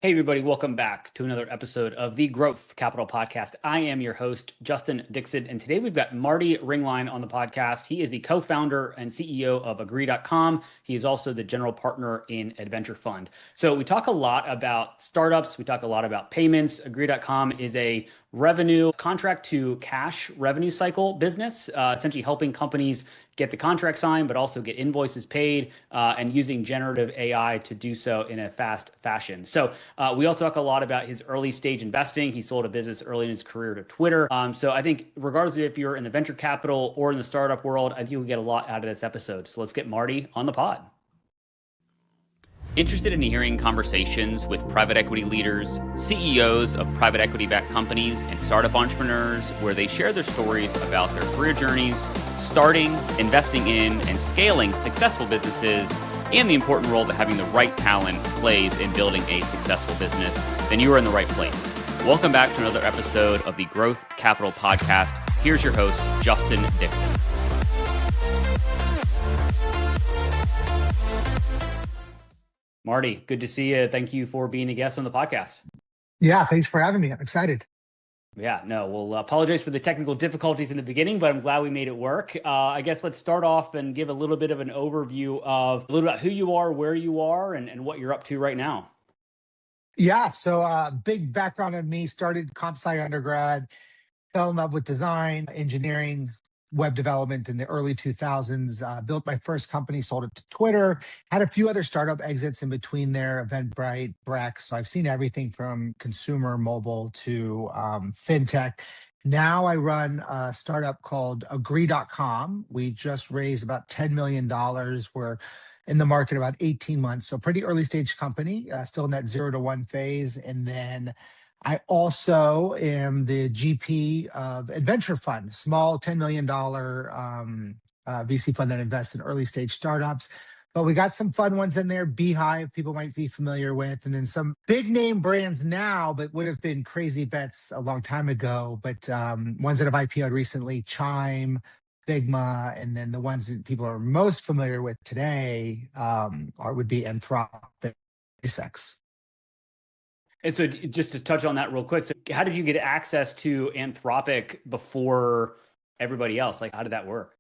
Hey, everybody, welcome back to another episode of the Growth Capital Podcast. I am your host, Justin Dixon, and today we've got Marty Ringlein on the podcast. He is the co-founder and CEO of Agree.com. He is also the general partner in Adventure Fund. So we talk a lot about startups. We talk a lot about payments. Agree.com is a revenue contract to cash revenue cycle business, essentially helping companies get the contract signed, but also get invoices paid and using generative AI to do so in a fast fashion. So we also talk a lot about his early stage investing. He sold a business early in his career to Twitter. So I think regardless of if you're in the venture capital or in the startup world, I think you'll get a lot out of this episode. So let's get Marty on the pod. Interested in hearing conversations with private equity leaders, CEOs of private equity-backed companies, and startup entrepreneurs where they share their stories about their career journeys, starting, investing in, and scaling successful businesses, and the important role that having the right talent plays in building a successful business, then you are in the right place. Welcome back to another episode of the Growth Capital Podcast. Here's your host, Justin Dixon. Marty, good to see you. Thank you for being a guest on the podcast. Yeah, thanks for having me. I'm excited. Yeah, no, we'll apologize for the technical difficulties in the beginning, but I'm glad we made it work. I guess let's start off and give a little bit of an overview of a little about who you are, where you are, and what you're up to right now. Yeah, so big background on me, started comp sci undergrad, fell in love with design, engineering, web development in the early 2000s, built my first company, sold it to Twitter, had a few other startup exits in between there, Eventbrite, Brex. So I've seen everything from consumer mobile to fintech. Now I run a startup called Agree.com. We just raised about $10 million. We're in the market about 18 months. So pretty early stage company, still in that 0 to 1 phase. And then I also am the GP of Adventure Fund, small $10 million VC fund that invests in early stage startups. But we got some fun ones in there, Beehive, people might be familiar with, and then some big name brands now, but would have been crazy bets a long time ago. But ones that have IPO'd recently, Chime, Figma, and then the ones that people are most familiar with today would be Anthropic, SpaceX. And so just to touch on that real quick, so how did you get access to Anthropic before everybody else? Like, how did that work?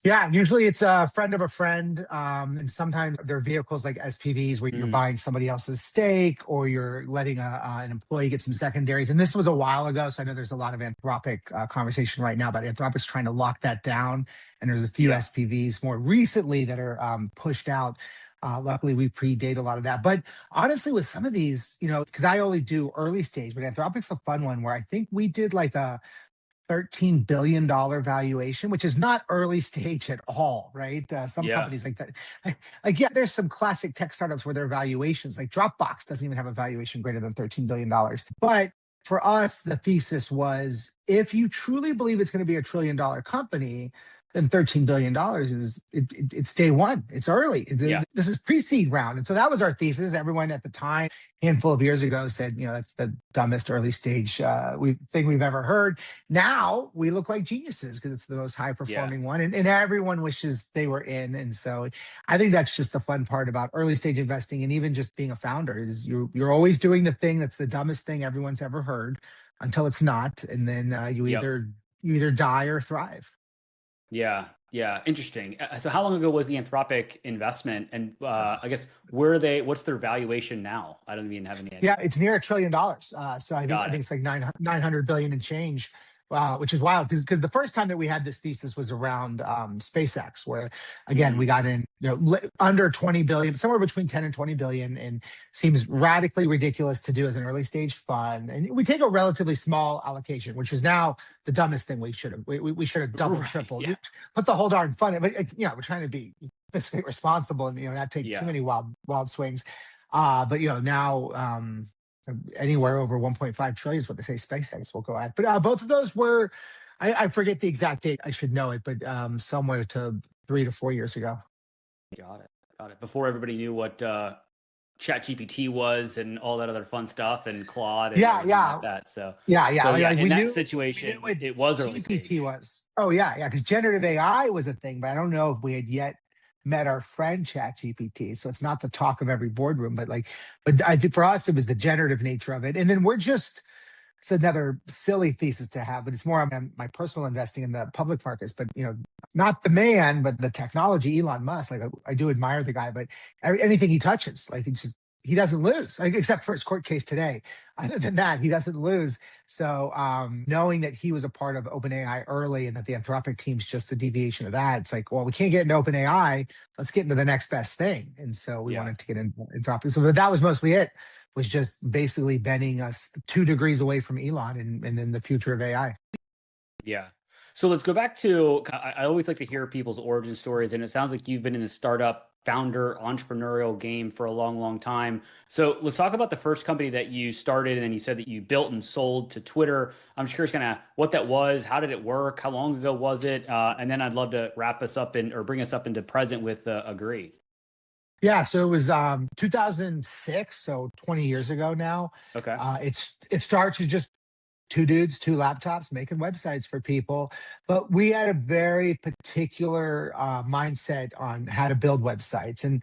Yeah, usually it's a friend of a friend. And sometimes there are vehicles like SPVs where you're buying somebody else's stake or you're letting an employee get some secondaries. And this was a while ago, so I know there's a lot of Anthropic conversation right now, but Anthropic's trying to lock that down. And there's a few SPVs more recently that are pushed out. Luckily, we predate a lot of that. But honestly, with some of these, because I only do early stage, but Anthropic's a fun one where I think we did like a $13 billion valuation, which is not early stage at all, right? Some companies like that, yeah, there's some classic tech startups where their valuations, like Dropbox doesn't even have a valuation greater than $13 billion. But for us, the thesis was, if you truly believe it's going to be a $1 trillion company, then $13 billion it's day one. It's early. This is pre-seed round. And so that was our thesis. Everyone at the time, handful of years ago, said, that's the dumbest early stage thing we've ever heard. Now we look like geniuses because it's the most high performing one. And everyone wishes they were in. And so I think that's just the fun part about early stage investing and even just being a founder is you're always doing the thing that's the dumbest thing everyone's ever heard until it's not. And then you either die or thrive. Yeah. Interesting. So how long ago was the Anthropic investment? And I guess what's their valuation now? I don't even have any idea. Yeah, it's near $1 trillion. So I think it's like 900 billion and change, which is wild because the first time that we had this thesis was around SpaceX, where again, we got in under 20 billion, somewhere between 10 and 20 billion, and seems radically ridiculous to do as an early stage fund. And we take a relatively small allocation, which is now the dumbest thing we should have doubled, tripled. Put the whole darn fund. But we're trying to be fiscally responsible and not take too many wild swings. But now anywhere over 1.5 trillion is what they say SpaceX will go at. But both of those were, I forget the exact date. I should know it, but somewhere to 3 to 4 years ago. Got it. Before everybody knew what ChatGPT was and all that other fun stuff and Claude and like that. So in that situation, it was early stage. GPT was. Oh yeah, because generative AI was a thing, but I don't know if we had yet met our friend ChatGPT. So it's not the talk of every boardroom, but I think for us, it was the generative nature of it. And then it's another silly thesis to have, but it's more on my personal investing in the public markets. But not the man, but the technology, Elon Musk. Like I do admire the guy, but anything he touches, like he doesn't lose, like, except for his court case today. Other than that, he doesn't lose. So knowing that he was a part of OpenAI early and that the Anthropic team's just a deviation of that, it's like, well, we can't get into OpenAI. Let's get into the next best thing. And so we wanted to get into Anthropic. So that was mostly it. Was just basically bending us 2 degrees away from Elon and then the future of AI. Yeah. So let's go back to, I always like to hear people's origin stories, and it sounds like you've been in the startup founder entrepreneurial game for a long, long time. So let's talk about the first company that you started, and then you said that you built and sold to Twitter. I'm just curious kind of what that was, how did it work, how long ago was it? And then I'd love to wrap us up or bring us up into present with Agree. Yeah, so it was 2006, so 20 years ago now. Okay. It starts with just 2 dudes, 2 laptops making websites for people. But we had a very particular mindset on how to build websites. And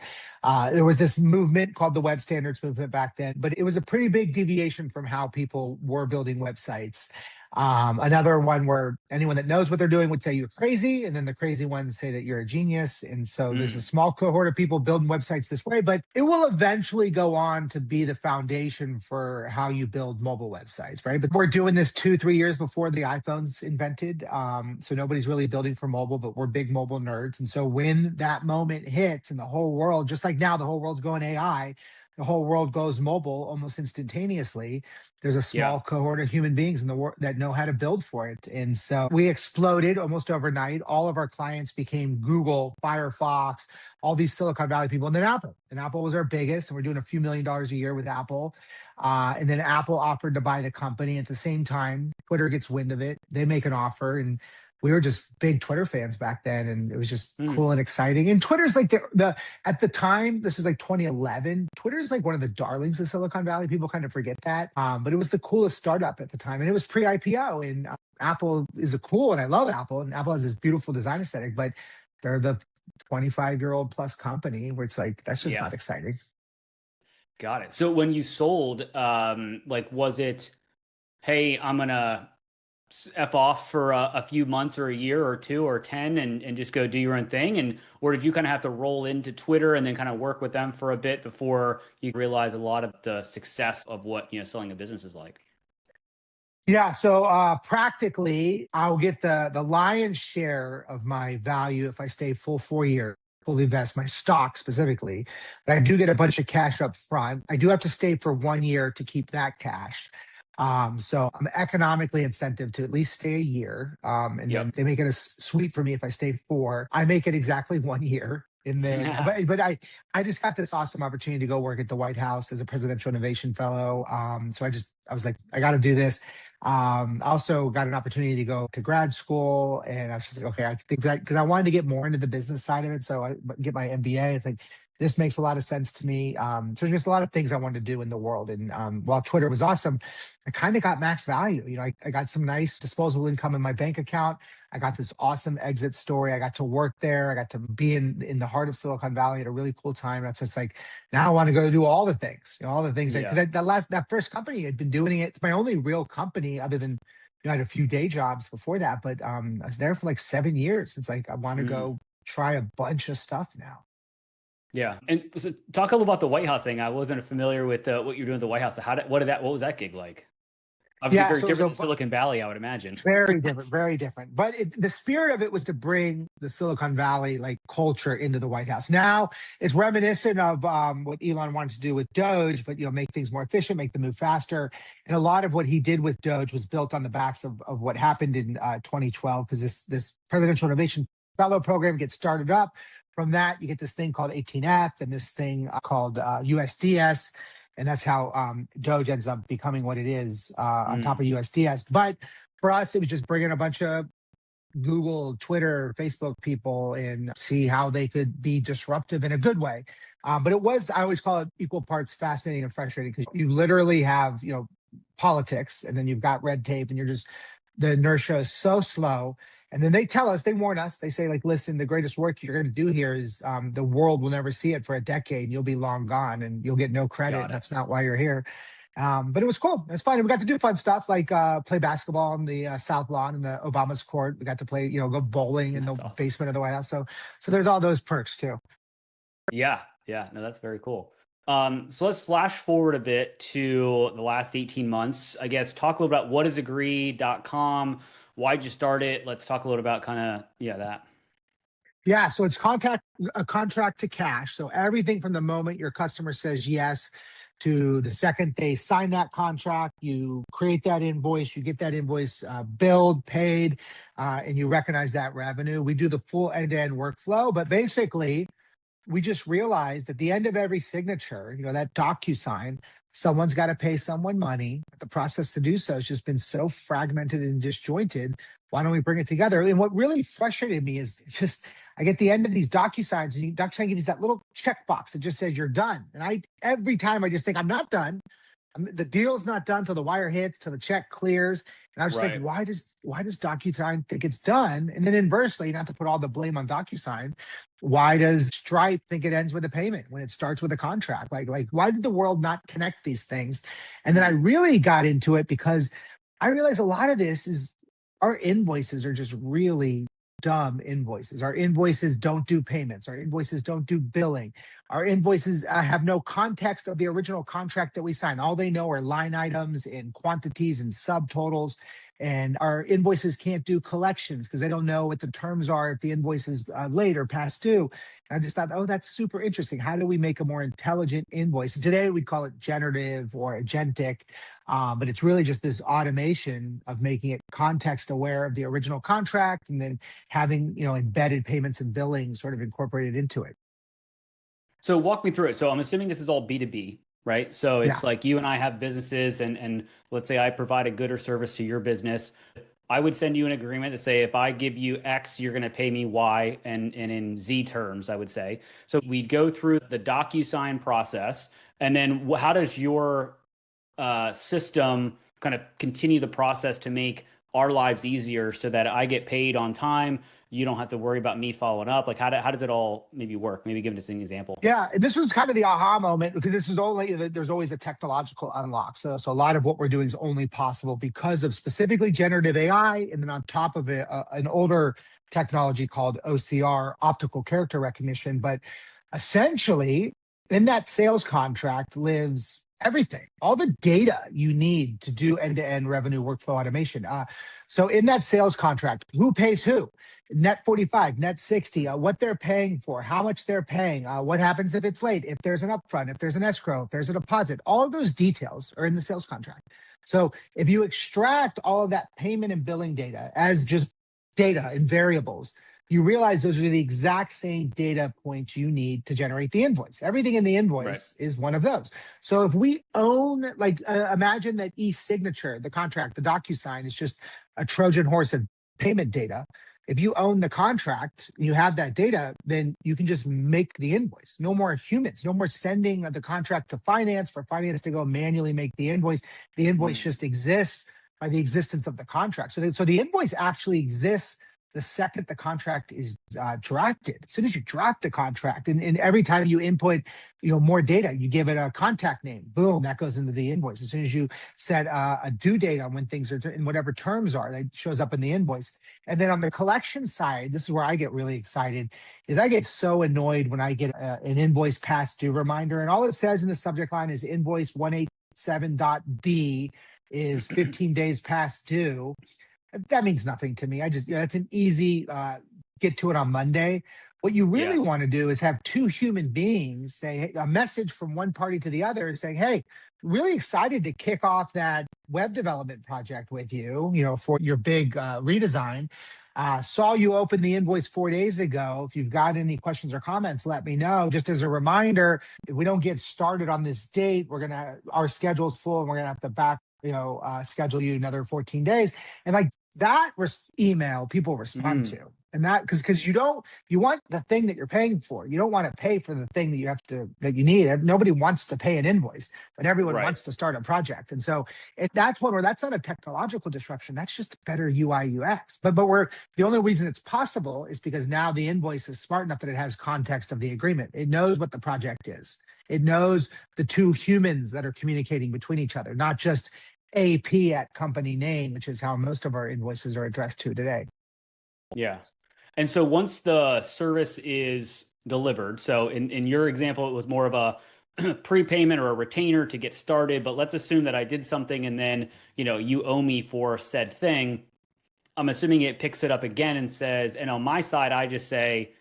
there was this movement called the Web Standards Movement back then, but it was a pretty big deviation from how people were building websites. Another one where anyone that knows what they're doing would say you're crazy, and then the crazy ones say that you're a genius. And so there's a small cohort of people building websites this way, but it will eventually go on to be the foundation for how you build mobile websites, right? But we're doing this 2-3 years before the iPhone's invented. So nobody's really building for mobile, but we're big mobile nerds. And so when that moment hits and the whole world, just like now, the whole world's going AI, the whole world goes mobile almost instantaneously. There's a small cohort of human beings in the world that know how to build for it. And so we exploded almost overnight. All of our clients became Google, Firefox, all these Silicon Valley people, and then Apple. And Apple was our biggest, and we're doing a few $1 million a year with Apple. And then Apple offered to buy the company. At the same time, Twitter gets wind of it. They make an offer, and we were just big Twitter fans back then, and it was just cool and exciting. And Twitter's like the at the time, this is like 2011. Twitter's like one of the darlings of Silicon Valley. People kind of forget that, but it was the coolest startup at the time, and it was pre-IPO. And Apple is cool, and I love Apple, and Apple has this beautiful design aesthetic, but they're the 25-year-old plus company where it's like that's just not exciting. Got it. So when you sold, was it, hey, I'm gonna F off for a few months or a year or 2 or 10 and just go do your own thing? Or did you kind of have to roll into Twitter and then kind of work with them for a bit before you realize a lot of the success of what, selling a business is like? Yeah. So practically, I'll get the lion's share of my value if I stay full 4 years, fully invest my stock specifically. But I do get a bunch of cash up front. I do have to stay for 1 year to keep that cash. So I'm economically incentive to at least stay a year. And then they make it a sweet for me if I stay 4. I make it exactly 1 year. And then, but I just got this awesome opportunity to go work at the White House as a presidential innovation fellow. So I was like, I got to do this. Also got an opportunity to go to grad school, and I was just like, okay, I think that because I wanted to get more into the business side of it. So I get my MBA. It's like, this makes a lot of sense to me. So there's just a lot of things I wanted to do in the world. And while Twitter was awesome, I kind of got max value. I got some nice disposable income in my bank account. I got this awesome exit story. I got to work there. I got to be in the heart of Silicon Valley at a really cool time. That's just like, now I want to go do all the things, all the things. Because that first company had been doing it. It's my only real company other than, I had a few day jobs before that, but I was there for like 7 years. It's like, I want to go try a bunch of stuff now. Yeah. And so talk a little about the White House thing. I wasn't familiar with what you're doing at the White House. What was that gig like? Obviously very different than Silicon Valley, I would imagine. Very different, very different. But the spirit of it was to bring the Silicon Valley culture into the White House. Now it's reminiscent of what Elon wanted to do with Doge, but make things more efficient, make them move faster. And a lot of what he did with Doge was built on the backs of what happened in 2012, because this presidential innovation fellow program gets started up. From that, you get this thing called 18F and this thing called USDS. And that's how Doge ends up becoming what it is on top of USDS. But for us, it was just bringing a bunch of Google, Twitter, Facebook people and see how they could be disruptive in a good way. But I always call it equal parts fascinating and frustrating, because you literally have, politics, and then you've got red tape, and the inertia is so slow. And then they tell us, they warn us, they say like, listen, the greatest work you're going to do here is the world will never see it for a decade. And you'll be long gone and you'll get no credit. Got it. That's not why you're here. But it was cool. It was fun. We got to do fun stuff like play basketball on the South Lawn in the Obama's court. We got to play, go bowling in the basement of the White House. So there's all those perks too. Yeah. No, that's very cool. So let's flash forward a bit to the last 18 months. I guess talk a little about what is Agree.com. Why'd you start it? Let's talk a little about that. Yeah, so it's a contract to cash. So everything from the moment your customer says yes to the second they sign that contract, you create that invoice, you get that invoice billed, paid, and you recognize that revenue. We do the full end-to-end workflow, but basically, we just realized at the end of every signature, that DocuSign, someone's got to pay someone money. The process to do so has just been so fragmented and disjointed. Why don't we bring it together? And what really frustrated me is just, I get the end of these DocuSigns and DocuSign gives you that little checkbox that just says you're done. And every time I just think I'm not done. The deal's not done till the wire hits, till the check clears. And I was just like, why does DocuSign think it's done? And then inversely, not to put all the blame on DocuSign, why does Stripe think it ends with a payment when it starts with a contract? Like why did the world not connect these things? And then I really got into it because I realized a lot of this is our invoices are just really dumb invoices. Our invoices don't do payments. Our invoices don't do billing. Our invoices have no context of the original contract that we signed. All they know are line items and quantities and subtotals. And our invoices can't do collections because they don't know what the terms are if the invoice is late or past due. And I just thought, that's super interesting. How do we make a more intelligent invoice? And today we'd call it generative or agentic, but it's really just this automation of making it context aware of the original contract and then having embedded payments and billing sort of incorporated into it. So walk me through it. So I'm assuming this is all B2B. Right. So it's like you and I have businesses and let's say I provide a good or service to your business. I would send you an agreement to say, if I give you X, you're going to pay me Y and in Z terms, I would say. So we'd go through the DocuSign process. And then how does your system kind of continue the process to make our lives easier so that I get paid on time? You don't have to worry about me following up. Like how does it all maybe work? Maybe give us an example. Yeah, this was kind of the aha moment because there's always a technological unlock. So a lot of what we're doing is only possible because of specifically generative AI, and then on top of it, an older technology called OCR, optical character recognition. But essentially, in that sales contract lives everything, all the data you need to do end-to-end revenue workflow automation. So in that sales contract, who pays who? Net 45, net 60, what they're paying for, how much they're paying, what happens if it's late, if there's an upfront, if there's an escrow, if there's a deposit, all of those details are in the sales contract. So if you extract all of that payment and billing data as just data and variables, you realize those are the exact same data points you need to generate the invoice. Everything in the invoice is one of those. So if we own, imagine that e-signature, the contract, the DocuSign is just a Trojan horse of payment data. If you own the contract, you have that data, then you can just make the invoice. No more humans, no more sending the contract to finance for finance to go manually make the invoice. The invoice just exists by the existence of the contract. So the invoice actually exists the second the contract is drafted. As soon as you draft the contract, and every time you input, more data, you give it a contact name, boom, that goes into the invoice. As soon as you set a due date on when things are in whatever terms are, that shows up in the invoice. And then on the collection side, this is where I get really excited, is I get so annoyed when I get an invoice past due reminder, and all it says in the subject line is invoice 187.B is 15 days past due. That means nothing to me. It's an easy get to it on Monday. What you really want to do is have two human beings say, hey, a message from one party to the other saying, hey, really excited to kick off that web development project with you, for your big redesign. Saw you open the invoice 4 days ago. If you've got any questions or comments, let me know. Just as a reminder, if we don't get started on this date, our schedule's full and we're gonna have to back schedule you another 14 days. And that email people respond to. And that because you want the thing that you're paying for. You don't want to pay for the thing that you need. Nobody wants to pay an invoice, but everyone Right. wants to start a project. And so that's one where that's not a technological disruption. That's just better UI UX. But we're the only reason it's possible is because now the invoice is smart enough that it has context of the agreement. It knows what the project is. It knows the two humans that are communicating between each other, not just AP at company name, which is how most of our invoices are addressed to today. Yeah. And so once the service is delivered, so in your example, it was more of a prepayment or a retainer to get started, but let's assume that I did something and then, you owe me for said thing. I'm assuming it picks it up again and says, and on my side, I just say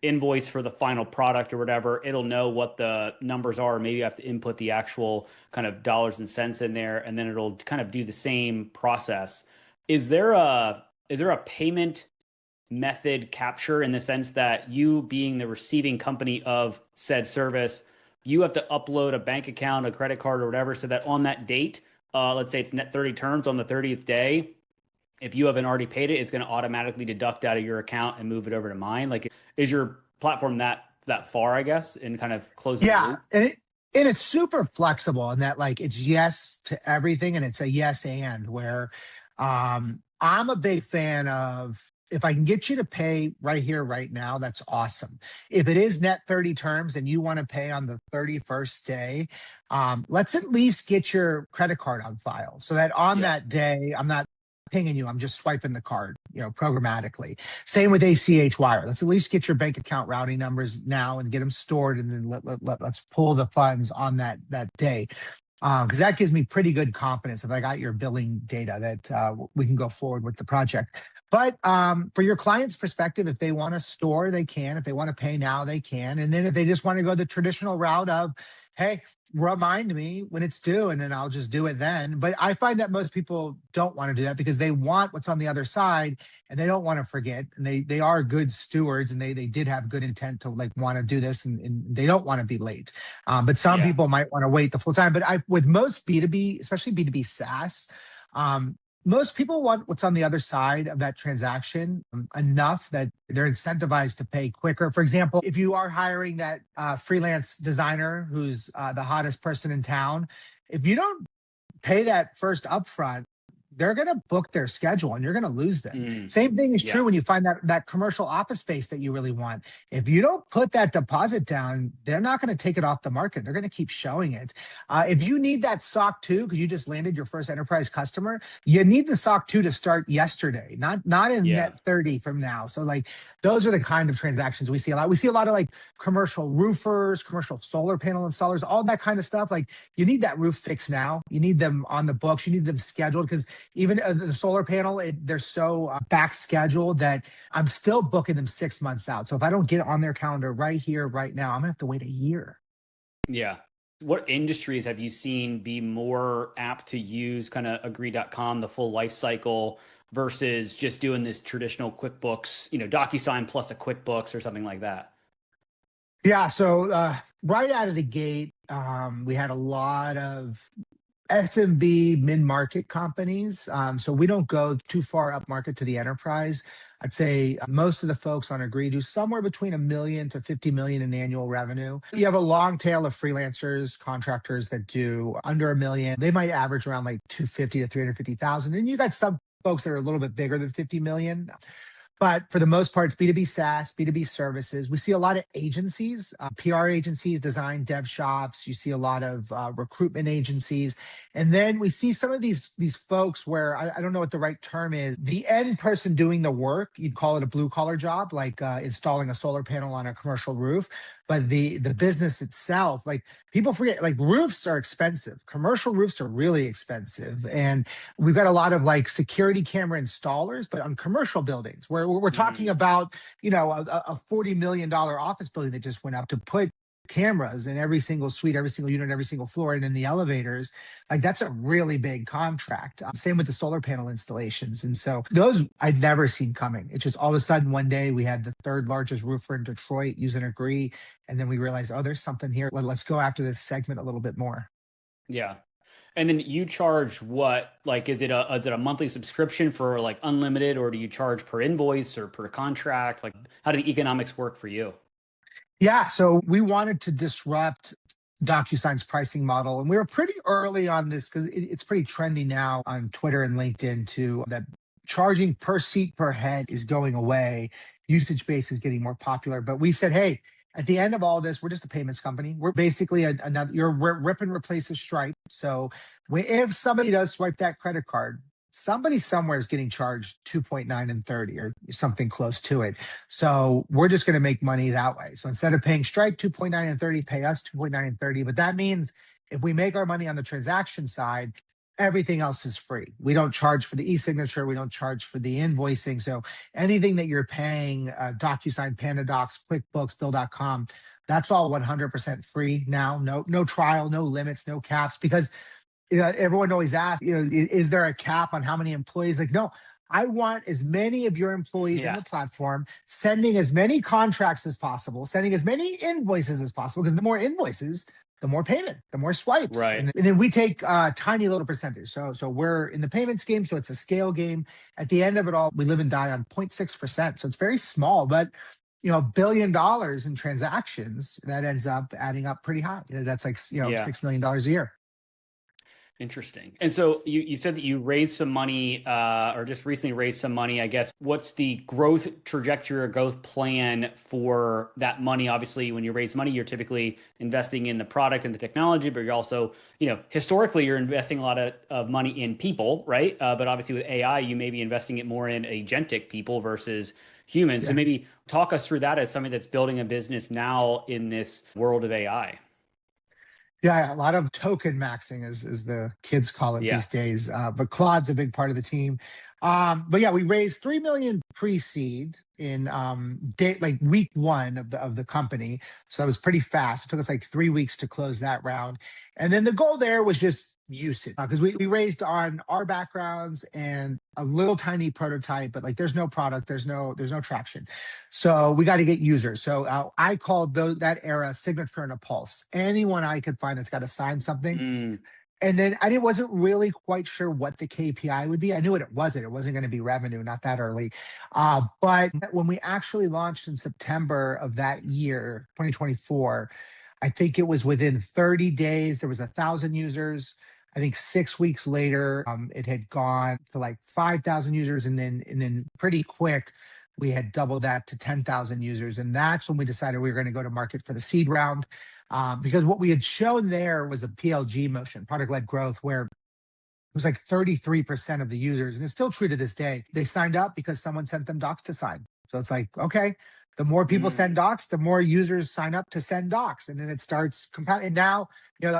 invoice for the final product or whatever. It'll know what the numbers are. Maybe I have to input the actual kind of dollars and cents in there, and then it'll kind of do the same process. Is there a payment method capture in the sense that you being the receiving company of said service, you have to upload a bank account, a credit card or whatever, so that on that date, let's say it's net 30 terms on the 30th day, if you haven't already paid it, it's going to automatically deduct out of your account and move it over to mine. Like, is your platform that far, I guess, in kind of closing the loop? And it's super flexible in that like it's yes to everything and it's a yes and where I'm a big fan of if I can get you to pay right here, right now, that's awesome. If it is net 30 terms and you want to pay on the 31st day, let's at least get your credit card on file so that on that day, I'm not pinging you, I'm just swiping the card, programmatically. Same with ACH wire. Let's at least get your bank account routing numbers now and get them stored, and then let's pull the funds on that day. Because that gives me pretty good confidence if I got your billing data that we can go forward with the project. But for your client's perspective, if they want to store, they can. If they want to pay now, they can. And then if they just want to go the traditional route of, hey, remind me when it's due, and then I'll just do it then. But I find that most people don't want to do that because they want what's on the other side and they don't want to forget. And they are good stewards and they did have good intent to like want to do this and they don't want to be late. But some people might want to wait the full time. But with most B2B, especially B2B SaaS, most people want what's on the other side of that transaction enough that they're incentivized to pay quicker. For example, if you are hiring that freelance designer who's the hottest person in town, if you don't pay that first upfront, they're going to book their schedule and you're going to lose them. Same thing is true when you find that commercial office space that you really want. If you don't put that deposit down, they're not going to take it off the market. They're going to keep showing it. If you need that SOC 2 because you just landed your first enterprise customer, you need the SOC 2 to start yesterday, not in net 30 from now. So like those are the kind of transactions we see a lot. We see a lot of like commercial roofers, commercial solar panel installers, all that kind of stuff. Like you need that roof fixed now. You need them on the books. You need them scheduled because even the solar panel, they're so back scheduled that I'm still booking them 6 months out. So if I don't get on their calendar right here, right now, I'm gonna have to wait a year. Yeah. What industries have you seen be more apt to use kind of Agree.com, the full life cycle, versus just doing this traditional QuickBooks, DocuSign plus a QuickBooks or something like that? Yeah. So right out of the gate, we had a lot of SMB mid-market companies. So we don't go too far up market to the enterprise. I'd say most of the folks on Agree do somewhere between $1 million to $50 million in annual revenue. You have a long tail of freelancers, contractors that do under $1 million. They might average around like 250 to 350,000. And you got some folks that are a little bit bigger than 50 million. But for the most part, it's B2B SaaS, B2B services. We see a lot of agencies, PR agencies, design dev shops. You see a lot of recruitment agencies. And then we see some of these folks where I don't know what the right term is. The end person doing the work, you'd call it a blue collar job, like installing a solar panel on a commercial roof. But the business itself, like people forget, like roofs are expensive. Commercial roofs are really expensive. And we've got a lot of like security camera installers, but on commercial buildings where we're talking about, a $40 million office building that just went up to put cameras in every single suite, every single unit, every single floor, and in the elevators. Like that's a really big contract. Same with the solar panel installations. And so those I'd never seen coming. It's just all of a sudden one day we had the third largest roofer in Detroit using Agree. And then we realized, oh, there's something here. Let's go after this segment a little bit more. Yeah. And then you charge what? Like, is it a monthly subscription for like unlimited, or do you charge per invoice or per contract? Like, how do the economics work for you? Yeah, so we wanted to disrupt DocuSign's pricing model, and we were pretty early on this because it's pretty trendy now on Twitter and LinkedIn too. That charging per seat per head is going away. Usage based is getting more popular, but we said, hey, at the end of all this, we're just a payments company. We're basically another. You're rip and replace a Stripe. So if somebody does swipe that credit card, somebody somewhere is getting charged 2.9 and 30 or something close to it. So we're just going to make money that way. So instead of paying Stripe 2.9 and 30, pay us 2.9 and 30. But that means if we make our money on the transaction side, everything else is free. We don't charge for the e-signature. We don't charge for the invoicing. So anything that you're paying, DocuSign, PandaDocs, QuickBooks, Bill.com, that's all 100% free now. No trial, no limits, no caps, because everyone always asks, is there a cap on how many employees? Like, no, I want as many of your employees in Yeah. the platform sending as many contracts as possible, sending as many invoices as possible, because the more invoices, the more payment, the more swipes. Right. And then we take a tiny little percentage. So we're in the payments game. So it's a scale game. At the end of it all, we live and die on 0.6%. So it's very small, but $1 billion in transactions, that ends up adding up pretty high. That's like, Yeah. $6 million a year. Interesting. And so you said that you raised some money, or just recently raised some money, I guess. What's the growth trajectory or growth plan for that money? Obviously, when you raise money, you're typically investing in the product and the technology, but you're also, historically, you're investing a lot of money in people, right? But obviously with AI, you may be investing it more in agentic people versus humans. Yeah. So maybe talk us through that as somebody that's building a business now in this world of AI. Yeah, a lot of token maxing, as the kids call it Yeah. these days. But Claude's a big part of the team. But yeah, we raised 3 million pre-seed in like week one of the company. So that was pretty fast. It took us like 3 weeks to close that round. And then the goal there was just usage, because we raised on our backgrounds and a little tiny prototype, but like there's no product, there's no traction. So we got to get users. So I called that era signature and a pulse. Anyone I could find that's got to sign something. Mm. And then I wasn't really quite sure what the KPI would be. I knew what it wasn't. It wasn't going to be revenue, not that early. But when we actually launched in September of that year, 2024, I think it was within 30 days, there was 1,000 users. I think 6 weeks later, it had gone to like 5,000 users. And then pretty quick, we had doubled that to 10,000 users. And that's when we decided we were going to go to market for the seed round. Because what we had shown there was a PLG motion, product-led growth, where it was like 33% of the users, and it's still true to this day, they signed up because someone sent them docs to sign. So it's like, okay, the more people send docs, the more users sign up to send docs. And then it starts compounding. And now,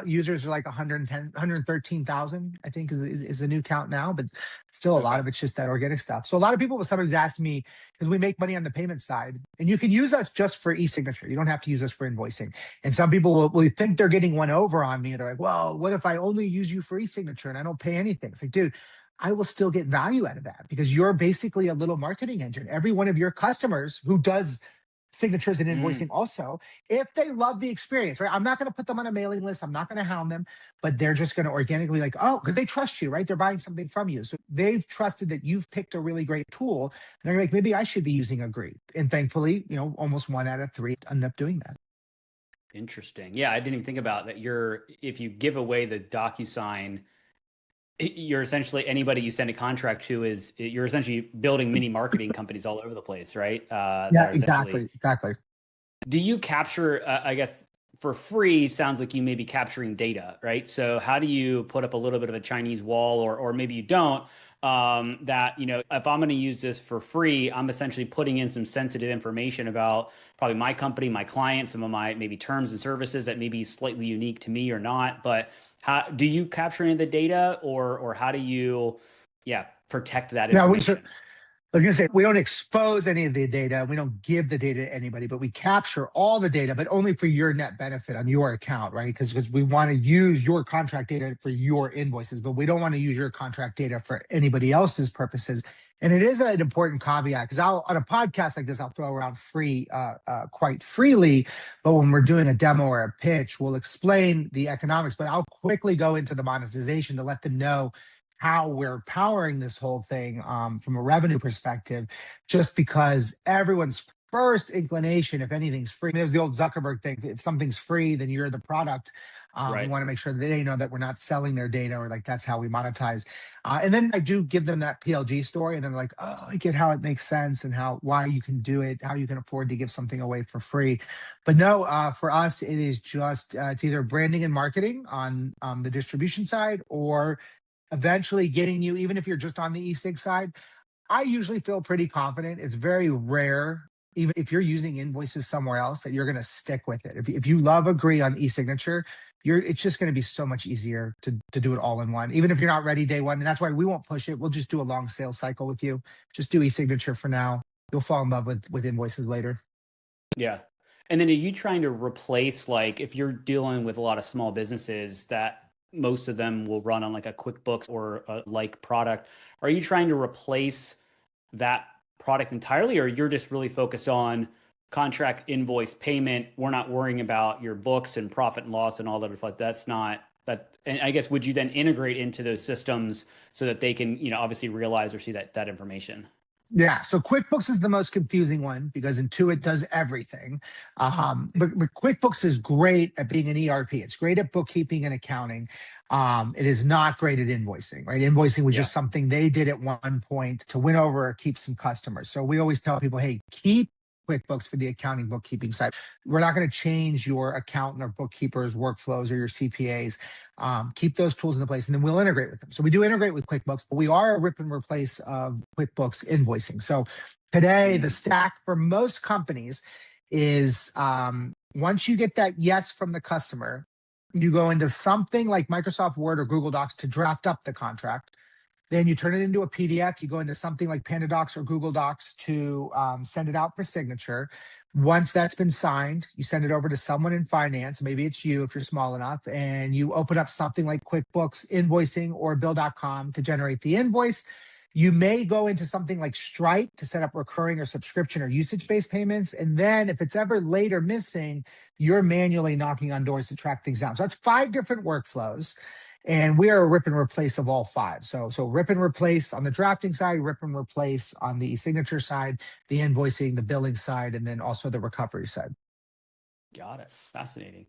users are like 113,000, I think is the new count now, but still a lot of it's just that organic stuff. So a lot of people, somebody's asked me, because we make money on the payment side, and you can use us just for e-signature. You don't have to use us for invoicing. And some people will think they're getting one over on me. They're like, well, what if I only use you for e-signature and I don't pay anything? It's like, dude, I will still get value out of that, because you're basically a little marketing engine. Every one of your customers who does signatures and invoicing also, if they love the experience, right? I'm not going to put them on a mailing list. I'm not going to hound them, but they're just going to organically because they trust you, right? They're buying something from you. So they've trusted that you've picked a really great tool. And they're like, maybe I should be using Agree. And thankfully, almost 1 out of 3 end up doing that. Interesting. Yeah, I didn't even think about that. If you give away the DocuSign, you're essentially, anybody you send a contract to you're essentially building mini marketing companies all over the place, right? Yeah, exactly. Do you capture, I guess, for free, sounds like you may be capturing data, right? So how do you put up a little bit of a Chinese wall, or maybe you don't, that, if I'm going to use this for free, I'm essentially putting in some sensitive information about probably my company, my client, some of my maybe terms and services that may be slightly unique to me or not, but how do you capture any of the data, or how do you, protect that information? I was going to say, we don't expose any of the data. We don't give the data to anybody, but we capture all the data, but only for your net benefit on your account, right? Because we want to use your contract data for your invoices, but we don't want to use your contract data for anybody else's purposes. And it is an important caveat because on a podcast like this, I'll throw around free quite freely. But when we're doing a demo or a pitch, we'll explain the economics, but I'll quickly go into the monetization to let them know how we're powering this whole thing from a revenue perspective, just because everyone's first inclination, if anything's free, there's the old Zuckerberg thing. If something's free, then you're the product. Right. We want to make sure that they know that we're not selling their data, or like that's how we monetize. And then I do give them that PLG story, and then they're like, oh, I get how it makes sense and why you can do it, how you can afford to give something away for free. But no, for us, it is just it's either branding and marketing on the distribution side, or eventually getting you, even if you're just on the e-sig side. I usually feel pretty confident. It's very rare, even if you're using invoices somewhere else, that you're going to stick with it. If you love Agree on e-signature, it's just going to be so much easier to do it all in one, even if you're not ready day one. And that's why we won't push it. We'll just do a long sales cycle with you. Just do e-signature for now. You'll fall in love with invoices later. Yeah. And then are you trying to replace, like, if you're dealing with a lot of small businesses that most of them will run on like a QuickBooks or a like product, are you trying to replace that product entirely, or you're just really focused on contract, invoice, payment? We're not worrying about your books and profit and loss and all that. Like that's not that. And I guess, would you then integrate into those systems so that they can, obviously realize or see that information? Yeah, so QuickBooks is the most confusing one because Intuit does everything. But QuickBooks is great at being an ERP. It's great at bookkeeping and accounting. It is not great at invoicing, right? Invoicing was just something they did at one point to win over or keep some customers. So we always tell people, hey, keep QuickBooks for the accounting bookkeeping side. We're not going to change your accountant or bookkeeper's workflows or your CPAs. Keep those tools into place, and then we'll integrate with them. So we do integrate with QuickBooks, but we are a rip and replace of QuickBooks invoicing. So today, the stack for most companies is once you get that yes from the customer, you go into something like Microsoft Word or Google Docs to draft up the contract. Then you turn it into a PDF. You go into something like PandaDocs or Google Docs to send it out for signature. Once that's been signed, you send it over to someone in finance. Maybe it's you if you're small enough, and you open up something like QuickBooks Invoicing or Bill.com to generate the invoice. You may go into something like Stripe to set up recurring or subscription or usage-based payments. And then if it's ever late or missing, you're manually knocking on doors to track things down. So that's 5 different workflows. And we are a rip and replace of all 5. So rip and replace on the drafting side, rip and replace on the signature side, the invoicing, the billing side, and then also the recovery side. Got it. Fascinating.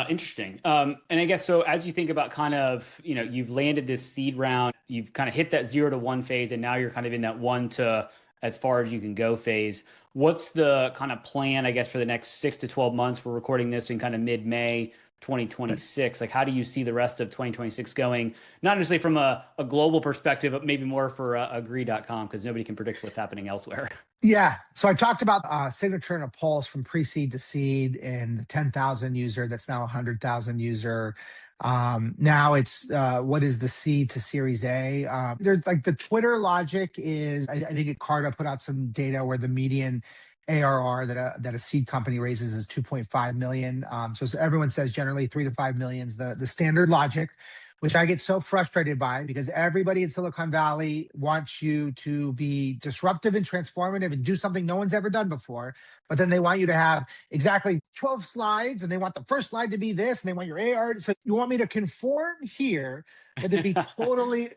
Interesting. And I guess, so as you think about kind of, you've landed this seed round, you've kind of hit that 0 to 1 phase, and now you're kind of in that 1 to as far as you can go phase. What's the kind of plan, I guess, for the next 6 to 12 months? We're recording this in kind of mid-May 2026. Like, how do you see the rest of 2026 going? Not necessarily from a global perspective, but maybe more for Agree.com, because nobody can predict what's happening elsewhere. Yeah. So I talked about signature and a pulse from pre-seed to seed, and 10,000 user. That's now 100,000 user. Now it's what is the seed to Series A? There's like the Twitter logic is, I think Carta put out some data where the median ARR that a seed company raises is 2.5 million. So everyone says generally 3 to 5 million is the standard logic, which I get so frustrated by, because everybody in Silicon Valley wants you to be disruptive and transformative and do something no one's ever done before. But then they want you to have exactly 12 slides, and they want the first slide to be this, and they want your ARR. So you want me to conform here, but to be totally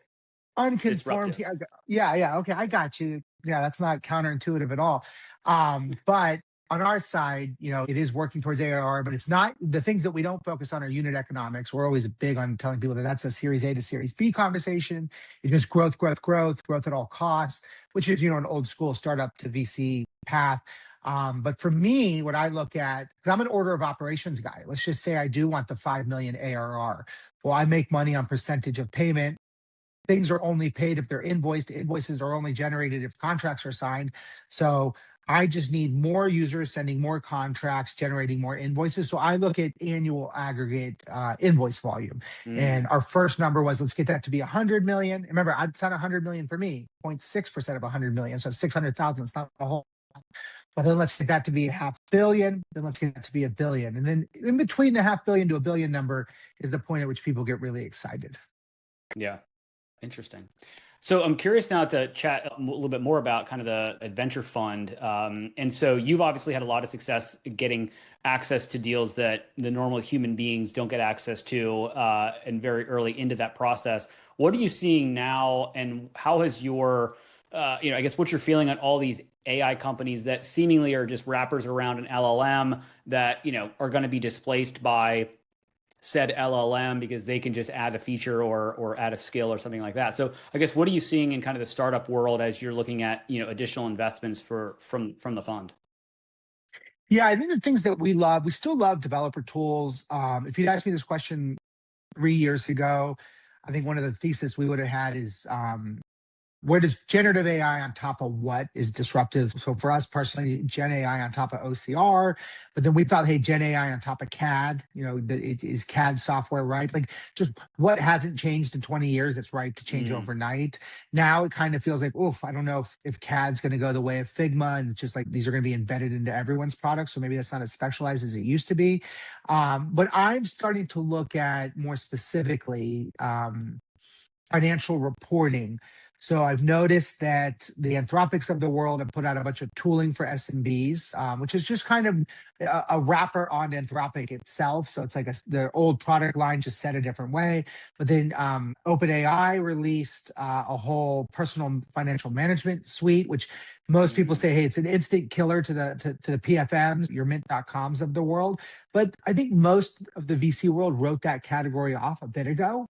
unconformed. Yeah. Okay. I got you. Yeah. That's not counterintuitive at all. But on our side, it is working towards ARR, but it's not. The things that we don't focus on are unit economics. We're always big on telling people that that's a Series A to Series B conversation. It's just growth at all costs, which is, an old school startup to VC path. But for me, what I look at, because I'm an order of operations guy, let's just say I do want the 5 million ARR. Well, I make money on percentage of payment. Things are only paid if they're invoiced. Invoices are only generated if contracts are signed. So I just need more users sending more contracts, generating more invoices. So I look at annual aggregate invoice volume. And our first number was, let's get that to be 100 million. Remember, it's not 100 million for me, 0.6% of 100 million. So 600,000, it's not a whole. But then let's get that to be a half billion. Then let's get that to be a billion. And then in between the half billion to a billion number is the point at which people get really excited. Yeah. Interesting. So I'm curious now to chat a little bit more about kind of the adventure fund. And so you've obviously had a lot of success getting access to deals that the normal human beings don't get access to, and very early into that process. What are you seeing now, and how has your, I guess what's your feeling on all these AI companies that seemingly are just wrappers around an LLM that, are going to be displaced by said LLM because they can just add a feature or add a skill or something like that. So I guess what are you seeing in kind of the startup world as you're looking at, additional investments from the fund? Yeah, I think the things that we still love developer tools. If you'd asked me this question 3 years ago, I think one of the thesis we would have had is where does generative AI on top of what is disruptive? So for us personally, Gen AI on top of OCR, but then we thought, hey, Gen AI on top of CAD, it is CAD software, right? Like just what hasn't changed in 20 years, it's right to change overnight. Now it kind of feels like, oof, I don't know if CAD's going to go the way of Figma, and just like these are going to be embedded into everyone's product. So maybe that's not as specialized as it used to be. But I'm starting to look at more specifically financial reporting. So I've noticed that the Anthropics of the world have put out a bunch of tooling for SMBs, which is just kind of a wrapper on Anthropic itself. So it's like the old product line just said a different way. But then OpenAI released a whole personal financial management suite, which most people say, hey, it's an instant killer to the PFMs, your mint.coms of the world. But I think most of the VC world wrote that category off a bit ago.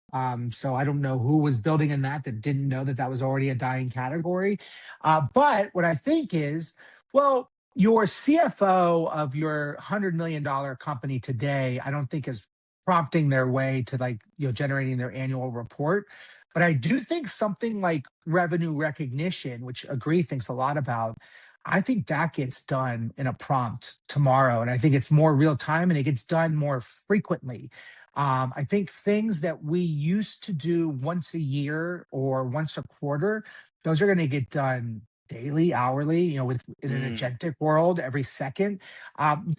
So I don't know who was building in that didn't know that was already a dying category. But what I think is, well, your CFO of your $100 million company today, I don't think is prompting their way to generating their annual report. But I do think something like revenue recognition, which Agree thinks a lot about, I think that gets done in a prompt tomorrow. And I think it's more real time and it gets done more frequently. I think things that we used to do once a year or once a quarter, those are going to get done daily, hourly, in an agentic world every second.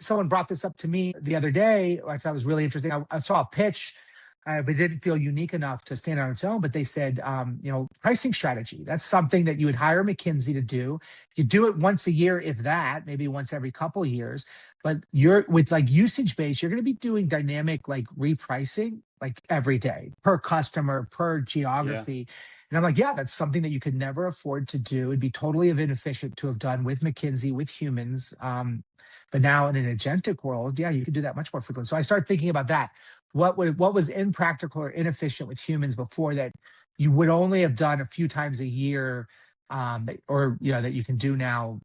Someone brought this up to me the other day, which I was really interesting. I saw a pitch, but it didn't feel unique enough to stand on its own. But they said, pricing strategy. That's something that you would hire McKinsey to do. You do it once a year, if that, maybe once every couple of years. But you're with usage based, you're going to be doing dynamic repricing every day per customer, per geography. Yeah. And I'm like, yeah, that's something that you could never afford to do. It'd be totally inefficient to have done with McKinsey, with humans. But now in an agentic world, yeah, you could do that much more frequently. So I started thinking about that. What was impractical or inefficient with humans before that you would only have done a few times a year, or that you can do now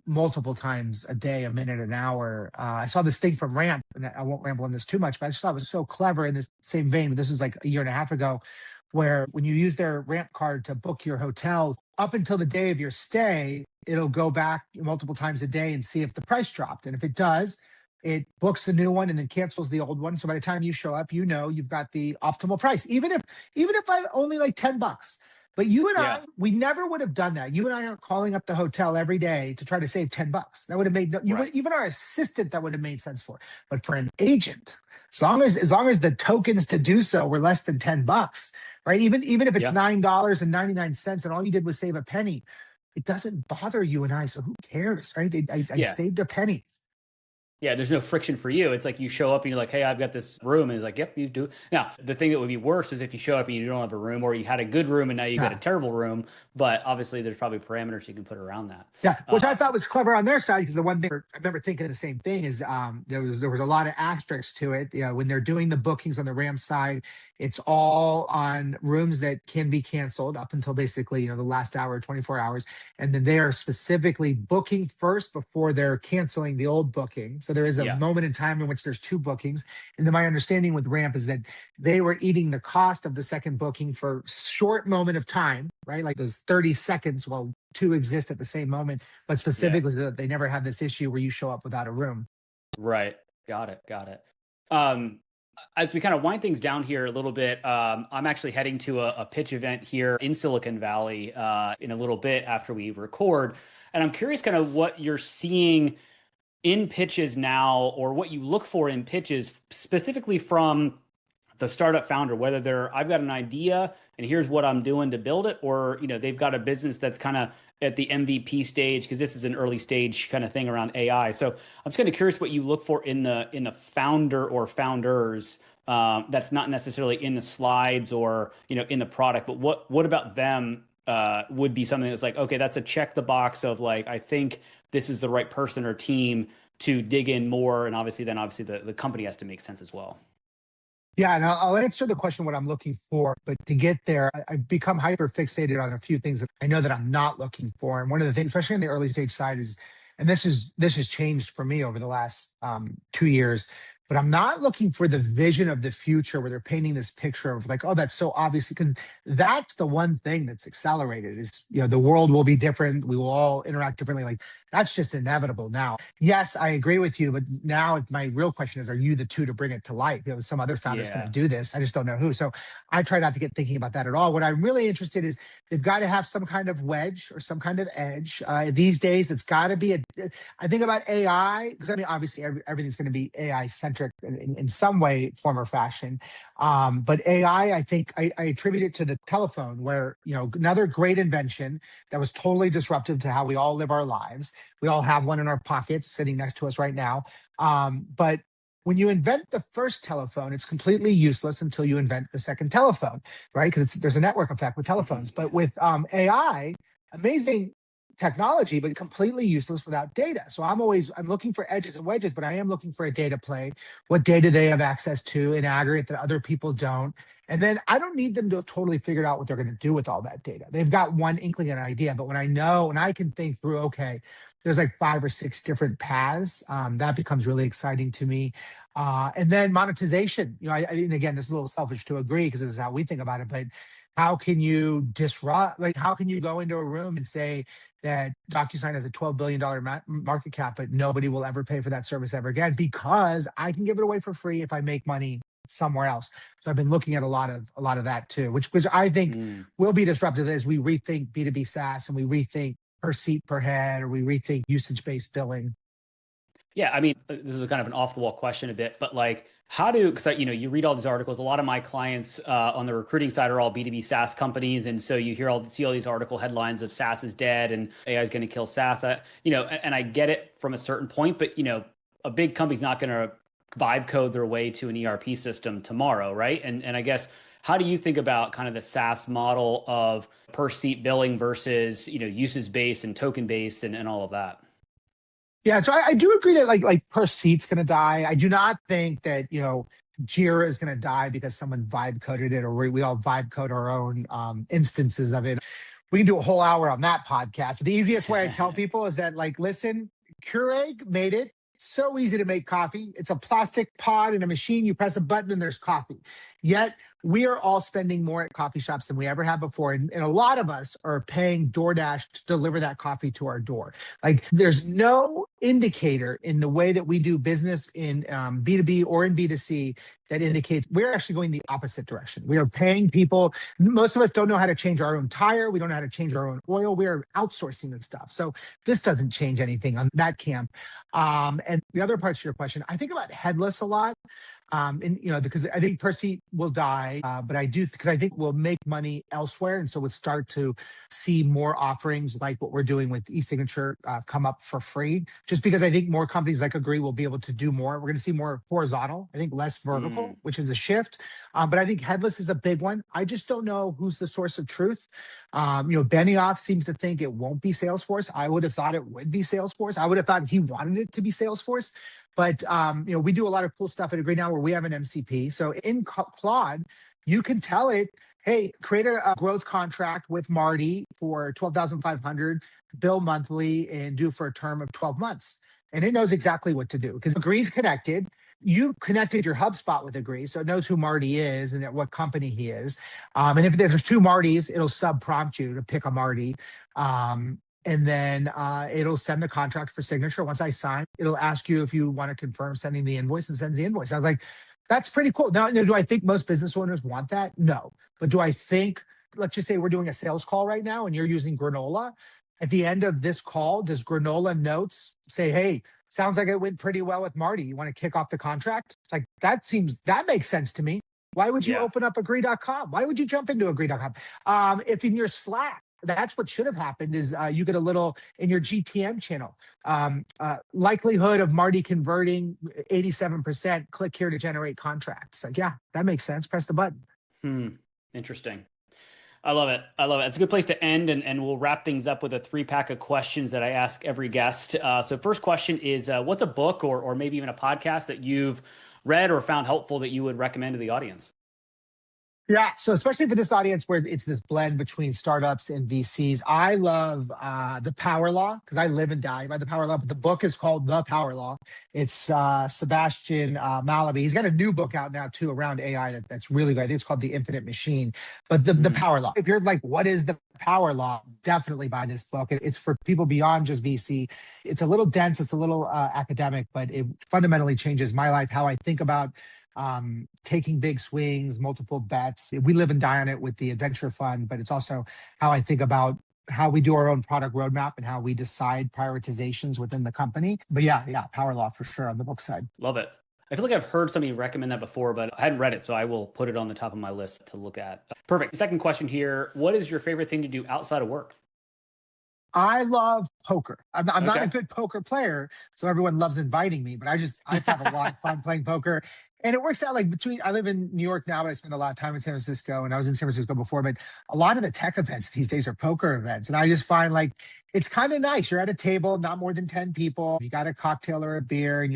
multiple times a day, a minute, an hour. I saw this thing from Ramp, and I won't ramble on this too much, but I just thought it was so clever in this same vein. This was like a year and a half ago, where when you use their Ramp card to book your hotel, up until the day of your stay, it'll go back multiple times a day and see if the price dropped. And if it does, it books the new one and then cancels the old one. So by the time you show up, you've got the optimal price, even if I only $10. But you and I, we never would have done that. You and I aren't calling up the hotel every day to try to save $10. That would have made even our assistant, that would have made sense for. But for an agent, as long as the tokens to do so were less than $10, right? Even if it's $9.99 and all you did was save a penny, it doesn't bother you and I. So who cares, right? I saved a penny. Yeah, there's no friction for you. It's like you show up and you're like, hey, I've got this room. And it's like, yep, you do. Now, the thing that would be worse is if you show up and you don't have a room, or you had a good room and now you got a terrible room. But obviously there's probably parameters you can put around that. Yeah, which I thought was clever on their side, because the one thing I remember thinking the same thing is there was a lot of asterisks to it. When they're doing the bookings on the Ram side, it's all on rooms that can be canceled up until basically, the last hour, 24 hours. And then they are specifically booking first before they're canceling the old booking. So there is a moment in time in which there's two bookings. And then my understanding with Ramp is that they were eating the cost of the second booking for a short moment of time. right? Like those 30 seconds while two exist at the same moment, but Yeah. specifically so that they never have this issue where you show up without a room. Right. Got it. Got it. Um, as we kind of wind things down here a little bit, I'm actually heading to a pitch event here in Silicon Valley in a little bit after we record. And I'm curious kind of what you're seeing in pitches now, or what you look for in pitches specifically from the startup founder, whether they're, I've got an idea and here's what I'm doing to build it, or, they've got a business that's kind of at the MVP stage, because this is an early stage kind of thing around AI. So I'm just kind of curious what you look for in the founder or founders, that's not necessarily in the slides or, in the product, but what about them would be something that's like, okay, that's a check the box of like, I think this is the right person or team to dig in more. And obviously the company has to make sense as well. Yeah, and I'll answer the question what I'm looking for, but to get there, I've become hyper fixated on a few things that I know that I'm not looking for. And one of the things, especially in the early stage side, is, and this has changed for me over the last 2 years, but I'm not looking for the vision of the future where they're painting this picture of like, oh, that's so obvious, because that's the one thing that's accelerated is, the world will be different. We will all interact differently. Like that's just inevitable now. Yes, I agree with you, but now my real question is, are you the two to bring it to life? Some other founder's going to do this. I just don't know who. So I try not to get thinking about that at all. What I'm really interested is they've got to have some kind of wedge or some kind of edge. These days, it's got to be I think about AI, because I mean, obviously everything's going to be AI centric in some way, form or fashion. But AI, I think I attribute it to the telephone, where, another great invention that was totally disruptive to how we all live our lives. We all have one in our pockets sitting next to us right now. But when you invent the first telephone, it's completely useless until you invent the second telephone, right? Because there's a network effect with telephones. But with AI, amazing technology, but completely useless without data. So I'm looking for edges and wedges, but I am looking for a data play. What data they have access to in aggregate that other people don't. And then I don't need them to have totally figured out what they're going to do with all that data. They've got one inkling and an idea, but when I can think through, okay, there's like 5 or 6 different paths, that becomes really exciting to me. And then monetization, and again, this is a little selfish to agree because this is how we think about it, but how can you disrupt, like how can you go into a room and say that DocuSign has a $12 billion market cap, but nobody will ever pay for that service ever again because I can give it away for free if I make money somewhere else. So I've been looking at a lot of that too, which I think will be disruptive as we rethink B2B SaaS and we rethink per seat per head, or we rethink usage-based billing. Yeah, I mean, this is kind of an off-the-wall question a bit, but like, because you read all these articles. A lot of my clients on the recruiting side are all B2B SaaS companies, and so you see all these article headlines of SaaS is dead and AI is going to kill SaaS. And I get it from a certain point, but a big company's not going to vibe code their way to an ERP system tomorrow, right? And I guess, how do you think about kind of the SaaS model of per seat billing versus usage based and token based and all of that? Yeah, so I do agree that like per seat's going to die. I do not think that Jira is going to die because someone vibe coded it, or we all vibe code our own instances of it. We can do a whole hour on that podcast. But the easiest way I tell people is that, like, listen, Keurig made it so easy to make coffee. It's a plastic pod in a machine. You press a button and there's coffee. Yet we are all spending more at coffee shops than we ever have before. And a lot of us are paying DoorDash to deliver that coffee to our door. Like, there's no indicator in the way that we do business in B2B or in B2C that indicates we're actually going the opposite direction. We are paying people. Most of us don't know how to change our own tire. We don't know how to change our own oil. We are outsourcing this stuff. So this doesn't change anything on that camp. And the other parts of your question, I think about headless a lot. Because I think per seat will die, but because I think we'll make money elsewhere. And so we'll start to see more offerings like what we're doing with e-signature come up for free, just because I think more companies like Agree will be able to do more. We're going to see more horizontal, I think less vertical, which is a shift. But I think headless is a big one. I just don't know who's the source of truth. Benioff seems to think it won't be Salesforce. I would have thought it would be Salesforce. I would have thought he wanted it to be Salesforce. But we do a lot of cool stuff at Agree now where we have an MCP. So in Claude, you can tell it, hey, create a growth contract with Marty for $12,500, bill monthly, and do for a term of 12 months. And it knows exactly what to do because Agree's connected. you connected your HubSpot with Agree, so it knows who Marty is and at what company he is. And if there's two Martys, it'll sub-prompt you to pick a Marty. And then it'll send the contract for signature. Once I sign, it'll ask you if you want to confirm sending the invoice, and sends the invoice. I was like, that's pretty cool. Now, do I think most business owners want that? No. But do I think, let's just say we're doing a sales call right now and you're using Granola. At the end of this call, does Granola Notes say, hey, sounds like it went pretty well with Marty. You want to kick off the contract? It's like, that makes sense to me. Why would you open up agree.com? Why would you jump into agree.com? If in your Slack, that's what should have happened is you get a little in your GTM channel. Likelihood of Marty converting 87%, click here to generate contracts. Like, yeah, that makes sense. Press the button. Interesting. I love it. It's a good place to end, and we'll wrap things up with a 3-pack of questions that I ask every guest. So first question is, what's a book or maybe even a podcast that you've read or found helpful that you would recommend to the audience? Yeah. So especially for this audience where it's this blend between startups and VCs, I love The Power Law because I live and die by The Power Law. But the book is called The Power Law. It's Sebastian Malaby. He's got a new book out now too around AI that's really good. I think it's called The Infinite Machine. But the Power Law. If you're like, what is the Power Law? Definitely buy this book. It's for people beyond just VC. It's a little dense. It's a little academic, but it fundamentally changes my life, how I think about taking big swings, multiple bets. We live and die on it with the Adventure Fund, but it's also how I think about how we do our own product roadmap and how we decide prioritizations within the company. But yeah, Power Law for sure on the book side. Love it. I feel like I've heard somebody recommend that before, but I hadn't read it, so I will put it on the top of my list to look at. Perfect. Second question here. What is your favorite thing to do outside of work? I love poker. I'm not a good poker player, so everyone loves inviting me, but I have a lot of fun playing poker. And it works out like I live in New York now, but I spend a lot of time in San Francisco, and I was in San Francisco before, but a lot of the tech events these days are poker events. And I just find like, it's kind of nice. You're at a table, not more than 10 people. You got a cocktail or a beer, and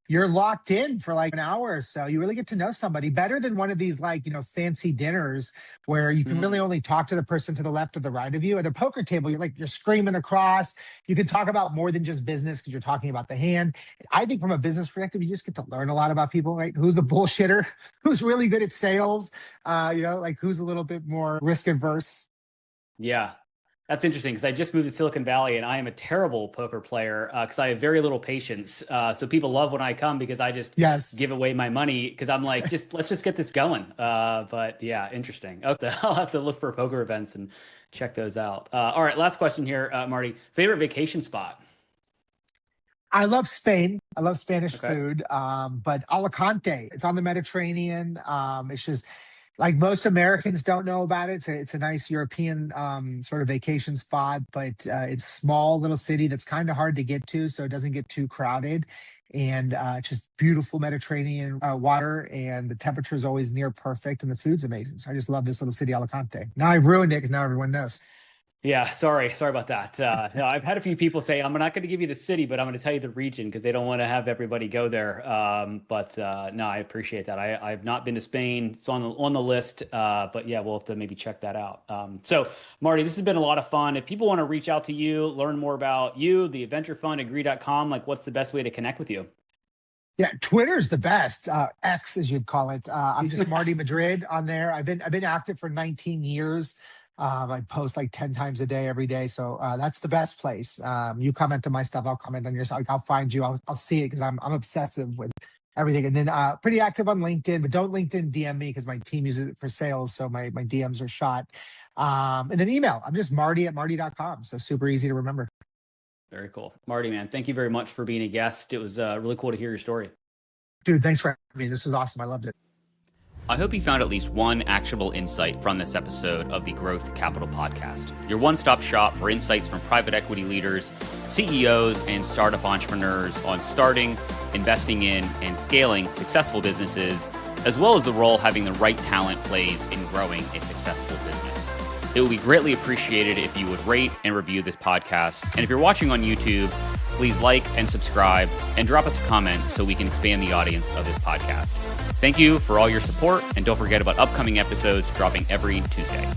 you're locked in for like an hour or so. You really get to know somebody better than one of these like, fancy dinners where you can really only talk to the person to the left or the right of you. At a poker table, you're screaming across. You can talk about more than just business because you're talking about the hand. I think from a business perspective, you just get to learn a lot about people, right? Who's the bullshitter? Who's really good at sales? Like who's a little bit more risk adverse? Yeah. That's interesting because I just moved to Silicon Valley and I am a terrible poker player because I have very little patience. So people love when I come because I just give away my money because I'm like, let's just get this going. But yeah, interesting. Okay. I'll have to look for poker events and check those out. All right, last question here, Marty. Favorite vacation spot? I love Spain. I love Spanish food, but Alicante. It's on the Mediterranean. It's just like most Americans don't know about it. It's a nice European sort of vacation spot, but it's a small little city that's kind of hard to get to, so it doesn't get too crowded. And just beautiful Mediterranean water, and the temperature is always near perfect, and the food's amazing. So I just love this little city, Alicante. Now I've ruined it because now everyone knows. Yeah, sorry about that. No, I've had a few people say, I'm not going to give you the city, but I'm going to tell you the region because they don't want to have everybody go there. But no, I appreciate that. I've not been to Spain. It's on the list. But yeah, we'll have to maybe check that out. So Marty, this has been a lot of fun. If people want to reach out to you, learn more about you, the Adventure Fund, agree.com, like what's the best way to connect with you? Yeah, Twitter's the best. X, as you'd call it. I'm just Marty Madrid on there. I've been active for 19 years. I post like 10 times a day, every day. So that's the best place. You comment on my stuff, I'll comment on your stuff. I'll find you. I'll see it because I'm obsessive with everything. And then pretty active on LinkedIn, but don't LinkedIn DM me because my team uses it for sales. So my DMs are shot. And then email. I'm just Marty@marty.com. So super easy to remember. Very cool. Marty, man, thank you very much for being a guest. It was really cool to hear your story. Dude, thanks for having me. This was awesome. I loved it. I hope you found at least one actionable insight from this episode of the Growth Capital Podcast, your one-stop shop for insights from private equity leaders, CEOs, and startup entrepreneurs on starting, investing in, and scaling successful businesses, as well as the role having the right talent plays in growing a successful business. It would be greatly appreciated if you would rate and review this podcast. And if you're watching on YouTube, please like and subscribe and drop us a comment so we can expand the audience of this podcast. Thank you for all your support, and don't forget about upcoming episodes dropping every Tuesday.